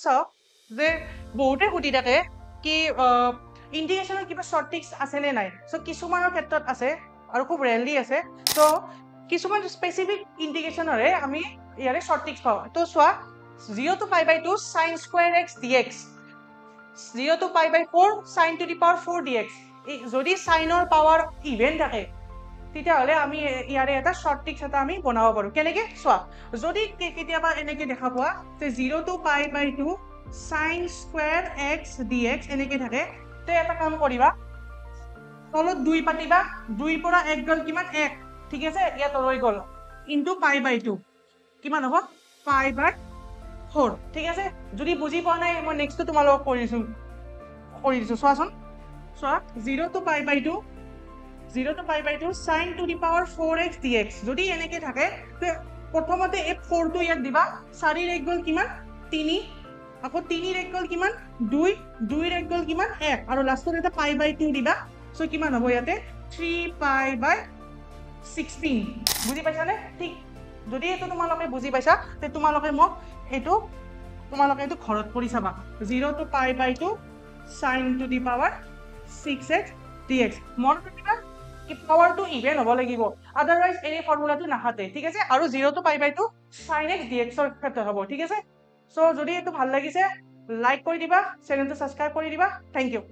চাওক যে বহুতে সুধি থাকে কি ইণ্টিগ্ৰেশ্যনৰ কিবা শ্বৰ্ট ট্ৰিক্স আছেনে নাই চ' কিছুমানৰ ক্ষেত্ৰত আছে আৰু খুব ৰেয়াৰলি আছে চ' কিছুমান স্পেচিফিক ইণ্টিগ্ৰেশ্যনৰে আমি ইয়াৰে শ্বৰ্ট ট্ৰিক্স পাওঁ তো চোৱা 0 to pi by 2 sin square x dx 0 to pi by 4 sin to the power 4 dx যদি সাইনৰ পাৱাৰ ইভেন থাকে তেতিয়াহ'লে আমি ইয়াৰে এটা শ্বৰ্ট ট্ৰিক্স এটা আমি বনাব পাৰোঁ কেনেকৈ চোৱা যদি কেতিয়াবা এনেকৈ দেখা পোৱা যে 0 to pi by 2 sin square x dx এনেকৈ থাকে তে এটা কাম কৰিবা তলত 2 পাতিবা 2 পৰা 1 গ'ল কিমান 1 ঠিক আছে ইয়াত ৰৈ গ'ল ইনটু pi by 2 কিমান হ'ব pi by 4 ঠিক আছে যদি বুজি পোৱা নাই মই নেক্সটটো তোমালোকক কৰি দিছো চোৱাচোন চোৱা 0 to pi by 2 0 to pi by 2 sin to the power 4x dx যদি এনেকৈ থাকে তে প্ৰথমতে এই 4 টো ইয়াত দিবা 4 ৰ 1 গ'ল কিমান 3 আকৌ 3 ৰ 1 গ'ল কিমান 2 2 ৰ 1 গ'ল কিমান 1 আৰু লাষ্টত এটা pi by 2 দিবা সো কিমান হ'ব ইয়াতে 3 pi by 16 বুজি পাইছানে ঠিক যদি এটো তোমালোকে বুজি পাইছা তে তোমালোকে মোক এটো ঘৰত কৰি চাবা 0 to pi by 2 sin to the power 6x dx মনত ৰাখিবা কি পাৱাৰটো ইভেন হ'ব লাগিব আদাৰৱাইজ এই ফৰ্মুলাটো নাহাতে ঠিক আছে আৰু 0 to pi by 2 sin x dx ৰ ক্ষেত্ৰত হ'ব ঠিক আছে সো যদি এটো ভাল লাগিছে লাইক কৰি দিবা চেনেলটো সাবস্ক্ৰাইব কৰি দিবা থ্যাংক ইউ